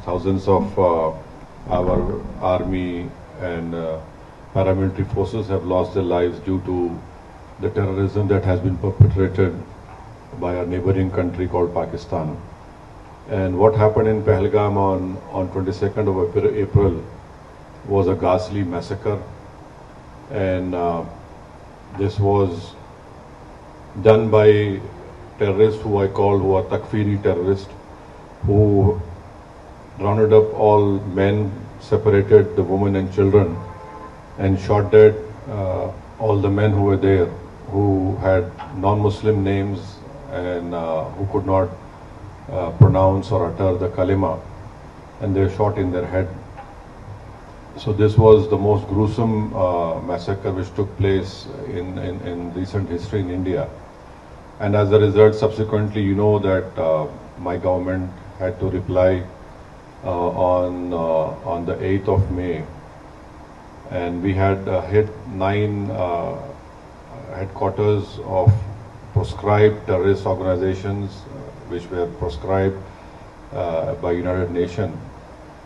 Thousands of our army and paramilitary forces have lost their lives due to the terrorism that has been perpetrated by our neighboring country called Pakistan. And what happened in Pahalgam on 22nd of April was a ghastly massacre. And this was done by terrorists who who are Takfiri terrorists, who rounded up all men, separated the women and children, and shot dead all the men who were there, who had non-Muslim names and who could not pronounce or utter the kalima, and they were shot in their head. So this was the most gruesome massacre which took place in recent history in India. And as a result, subsequently, you know that my government had to reply on the 8th of May, and we had hit 9 headquarters of proscribed terrorist organizations which were proscribed by United Nations.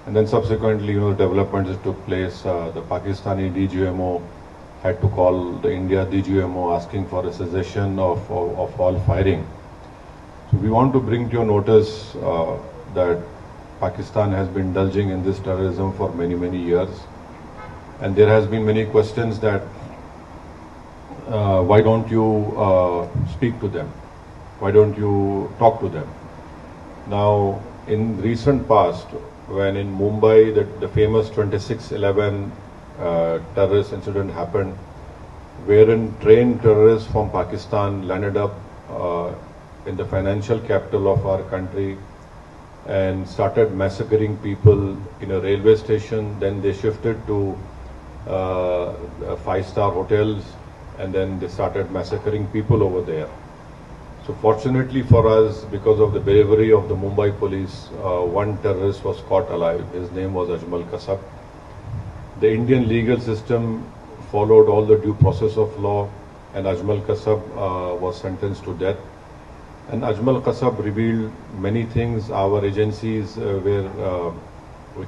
And then subsequently, you know, the developments that took place. The Pakistani DGMO had to call the India DGMO asking for a cessation of all firing. So we want to bring to your notice that Pakistan has been indulging in this terrorism for many years, and there has been many questions that why don't you speak to them? Why don't you talk to them? Now, in recent past, when in Mumbai the famous 26/11 terrorist incident happened, wherein trained terrorists from Pakistan landed up in the financial capital of our country and started massacring people in a railway station. Then they shifted to 5-star hotels, and then they started massacring people over there. So fortunately for us, because of the bravery of the Mumbai police, one terrorist was caught alive. His name was Ajmal Kasab. The Indian legal system followed all the due process of law, and Ajmal Kasab was sentenced to death. And Ajmal Kasab revealed many things. Our agencies were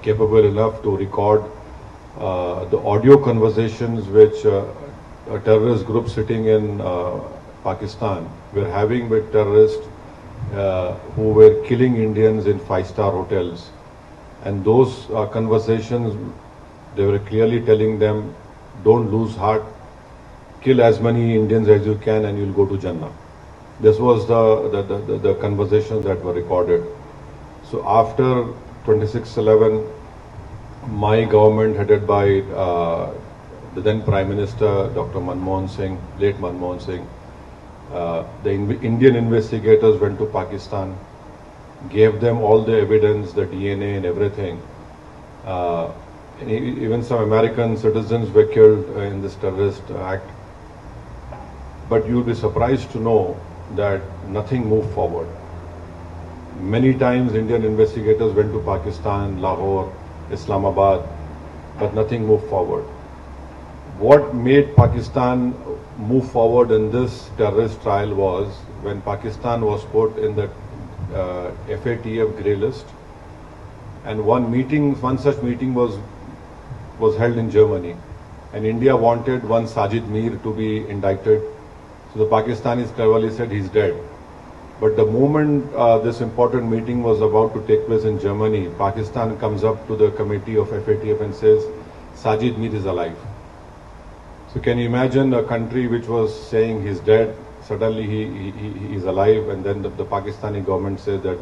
capable enough to record the audio conversations which a terrorist group sitting in Pakistan were having with terrorists who were killing Indians in 5-star hotels. And those conversations, they were clearly telling them, don't lose heart, kill as many Indians as you can and you'll go to Jannah. This was the conversations that were recorded. So after 26/11, my government, headed by the then Prime Minister, Dr. Manmohan Singh, late Manmohan Singh, the Indian investigators went to Pakistan, gave them all the evidence, the DNA and everything. And even some American citizens were killed in this terrorist act. But you'll be surprised to know that nothing moved forward. Many times Indian investigators went to Pakistan, Lahore, Islamabad, but nothing moved forward. What made Pakistan move forward in this terrorist trial was when Pakistan was put in the FATF grey list, and one such meeting was held in Germany, and India wanted one Sajid Mir to be indicted. So the Pakistanis cleverly said he's dead. But the moment this important meeting was about to take place in Germany, Pakistan comes up to the committee of FATF and says, Sajid Mir is alive. So can you imagine a country which was saying he's dead, suddenly he is alive, and then the Pakistani government says that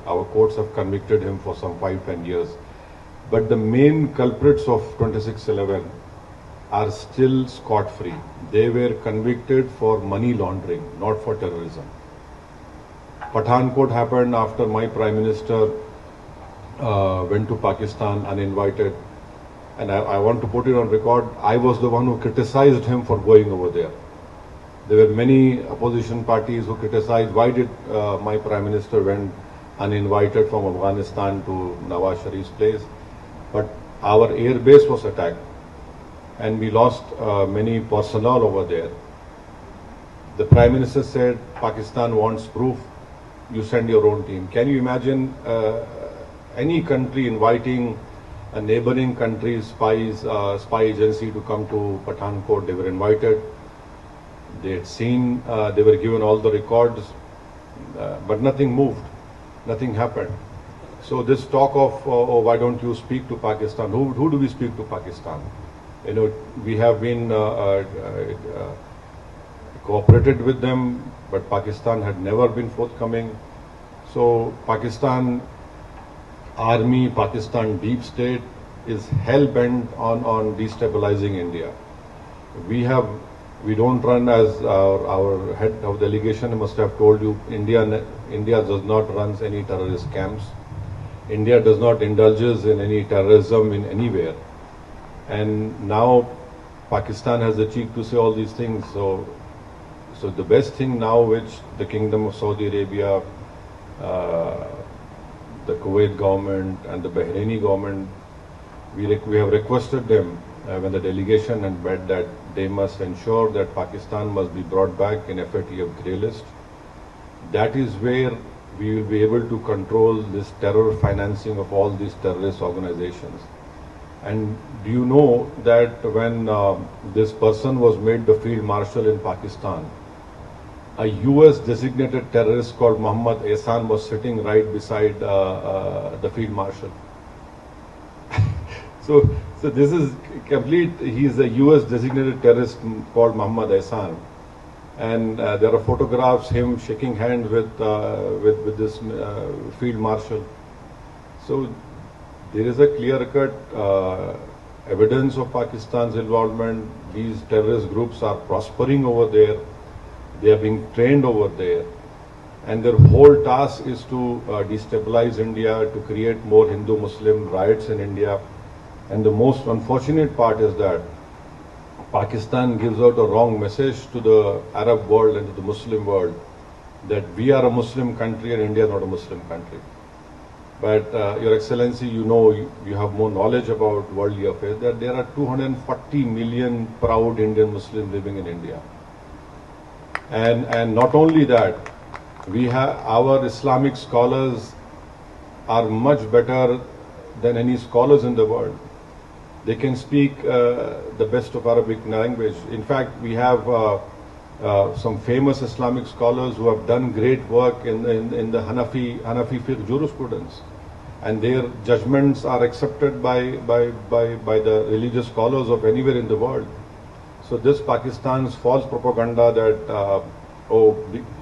our courts have convicted him for some 5-10 years. But the main culprits of 26/11 are still scot-free. They were convicted for money laundering, not for terrorism. Pathankot happened after my Prime Minister went to Pakistan uninvited. And I want to put it on record, I was the one who criticized him for going over there. There were many opposition parties who criticized, why did my Prime Minister went uninvited from Afghanistan to Nawaz Sharif's place? But our air base was attacked, and we lost many personnel over there. The Prime Minister said, Pakistan wants proof, you send your own team. Can you imagine any country inviting a neighboring country's spy agency to come to Pathankot. They were invited. They had seen, they were given all the records, but nothing moved, nothing happened. So this talk of, oh, why don't you speak to Pakistan? Who do we speak to Pakistan? You know, we have been cooperated with them, but Pakistan had never been forthcoming. So Pakistan army, Pakistan deep state is hell-bent on destabilizing India. We don't run, as our head of delegation must have told you, India does not run any terrorist camps. India does not indulges in any terrorism in anywhere. And now Pakistan has the cheek to say all these things. So the best thing now, which the Kingdom of Saudi Arabia, the Kuwait government and the Bahraini government, we have requested them when the delegation had met that they must ensure that Pakistan must be brought back in FATF grey list. That is where we will be able to control this terror financing of all these terrorist organizations. And do you know that when this person was made the field marshal in Pakistan, a US designated terrorist called Muhammad Ehsan was sitting right beside the field marshal. So this is complete. He is a US designated terrorist called Muhammad Ehsan, and there are photographs him shaking hands with this field marshal. So there is a clear-cut evidence of Pakistan's involvement. These terrorist groups are prospering over there. They are being trained over there. And their whole task is to destabilize India, to create more Hindu-Muslim riots in India. And the most unfortunate part is that Pakistan gives out a wrong message to the Arab world and to the Muslim world that we are a Muslim country and India is not a Muslim country. But Your Excellency, you know, you have more knowledge about worldly affairs, that there are 240 million proud Indian Muslims living in India. And not only that, we have our Islamic scholars are much better than any scholars in the world. They can speak the best of Arabic language. In fact, we have some famous Islamic scholars who have done great work in the Hanafi fiqh jurisprudence, and their judgments are accepted by the religious scholars of anywhere in the world. So this Pakistan's false propaganda that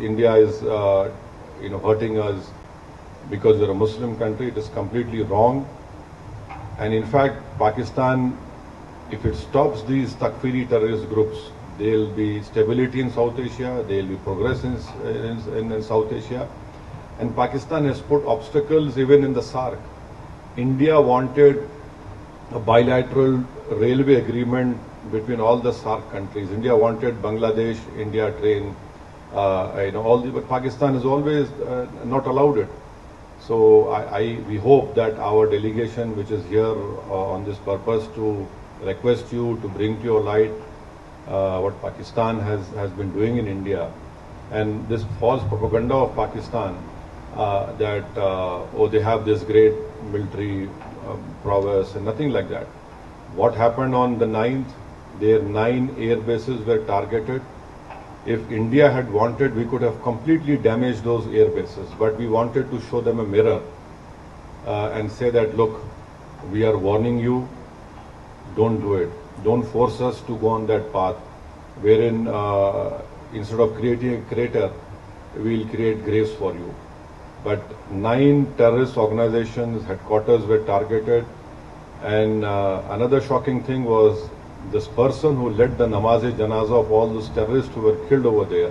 India is hurting us because we're a Muslim country, it is completely wrong. And in fact, Pakistan, if it stops these Takfiri terrorist groups, there will be stability in South Asia, there will be progress in South Asia. And Pakistan has put obstacles even in the SARC. India wanted a bilateral railway agreement between all the SARC countries. India wanted Bangladesh, India train, but Pakistan has always not allowed it. So we hope that our delegation, which is here on this purpose to request you to bring to your light what Pakistan has been doing in India, and this false propaganda of Pakistan that they have this great military prowess and nothing like that. What happened on the 9th? Their 9 air bases were targeted. If India had wanted, we could have completely damaged those air bases, but we wanted to show them a mirror and say that, look, we are warning you, don't do it. Don't force us to go on that path, wherein instead of creating a crater, we'll create graves for you. But 9 terrorist organizations' headquarters were targeted, and another shocking thing was this person who led the namaz-e-janaza of all those terrorists who were killed over there.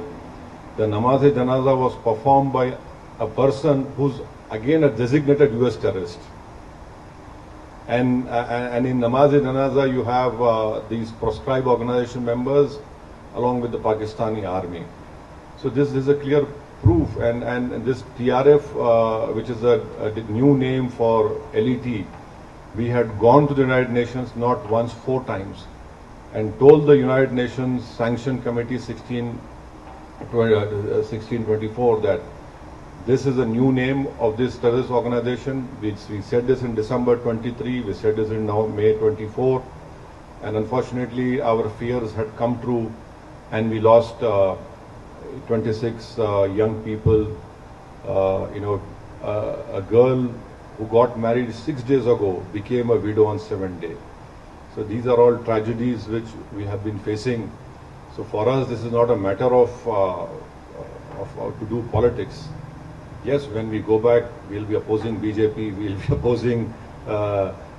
The namaz-e-janaza was performed by a person who's again a designated US terrorist. And in namaz-e-janaza you have these proscribed organization members along with the Pakistani army. So this is a clear proof, and this TRF, which is a new name for LET, we had gone to the United Nations not once, 4 times, and told the United Nations Sanction Committee 1624 that This is a new name of this terrorist organization. We said this in December 23, we said this in now May 24, and unfortunately our fears had come true, and we lost 26 young people. A girl who got married 6 days ago became a widow on 7th day. So these are all tragedies which we have been facing. So for us, this is not a matter of to do politics. Yes, when we go back, we'll be opposing BJP, we'll be opposing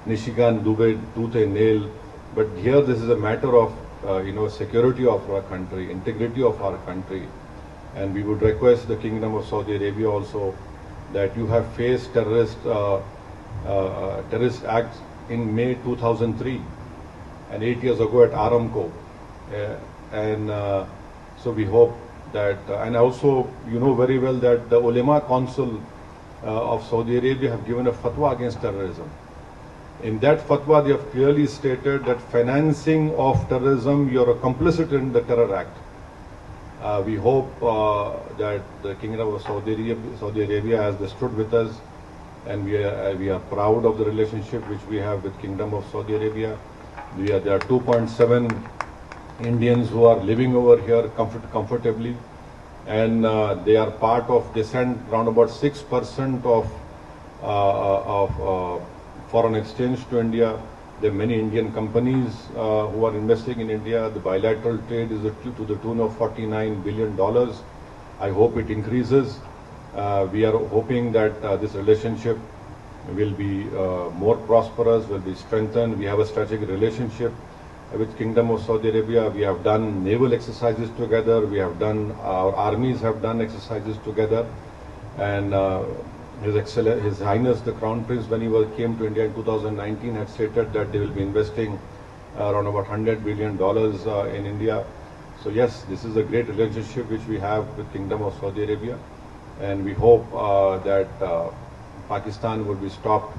Nishikant Dubey tooth and nail. But here, this is a matter of security of our country, integrity of our country, and we would request the Kingdom of Saudi Arabia also that you have faced terrorist acts in May 2003 and 8 years ago at Aramco, so we hope that, and also you know very well that the Ulema Council of Saudi Arabia have given a fatwa against terrorism. In that fatwa, they have clearly stated that financing of terrorism, you are complicit in the terror act. We hope that the Kingdom of Saudi Arabia has stood with us, and we are proud of the relationship which we have with Kingdom of Saudi Arabia. There are 2.7 Indians who are living over here comfortably, and they are part of, they send around about 6% of foreign exchange to India. There are many Indian companies who are investing in India. The bilateral trade is to the tune of $49 billion. I hope it increases. We are hoping that this relationship will be more prosperous, will be strengthened. We have a strategic relationship with Kingdom of Saudi Arabia. We have done naval exercises together. We have done, our armies have done exercises together. And His Highness the Crown Prince, when he came to India in 2019, had stated that they will be investing around about $100 billion in India. So yes, this is a great relationship which we have with Kingdom of Saudi Arabia, and we hope that Pakistan will be stopped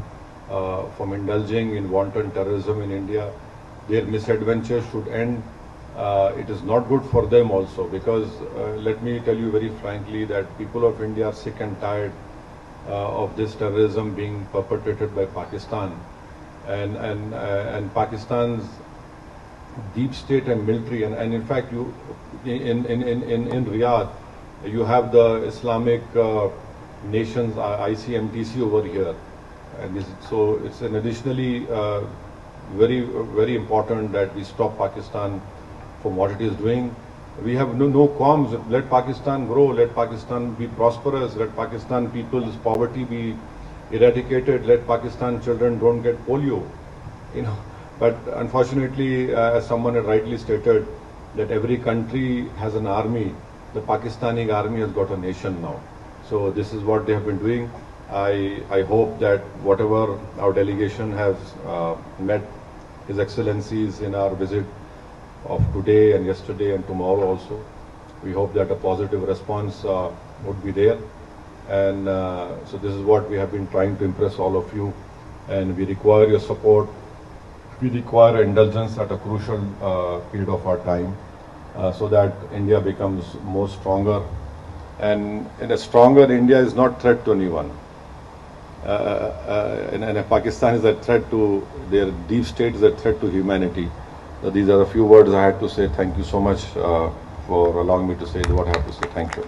from indulging in wanton terrorism in India. Their misadventure should end. It is not good for them also, because let me tell you very frankly that people of India are sick and tired of this terrorism being perpetrated by Pakistan, and Pakistan's deep state and military, and in fact you in Riyadh you have the Islamic nations ICMTC over here, and so it's an additionally very important that we stop Pakistan from what it is doing. We have no qualms. Let Pakistan grow, let Pakistan be prosperous, let Pakistan people's poverty be eradicated, let Pakistan children don't get polio, But unfortunately, as someone had rightly stated, that every country has an army. The Pakistani army has got a nation now. So this is what they have been doing. I hope that whatever our delegation has met His Excellencies in our visit of today and yesterday and tomorrow also, we hope that a positive response would be there. And so this is what we have been trying to impress all of you, and we require your support. We require indulgence at a crucial period of our time, so that India becomes more stronger. And a stronger India is not threat to anyone. And Pakistan is a threat to, their deep state is a threat to humanity. So these are a few words I had to say. Thank you so much for allowing me to say what I have to say. Thank you.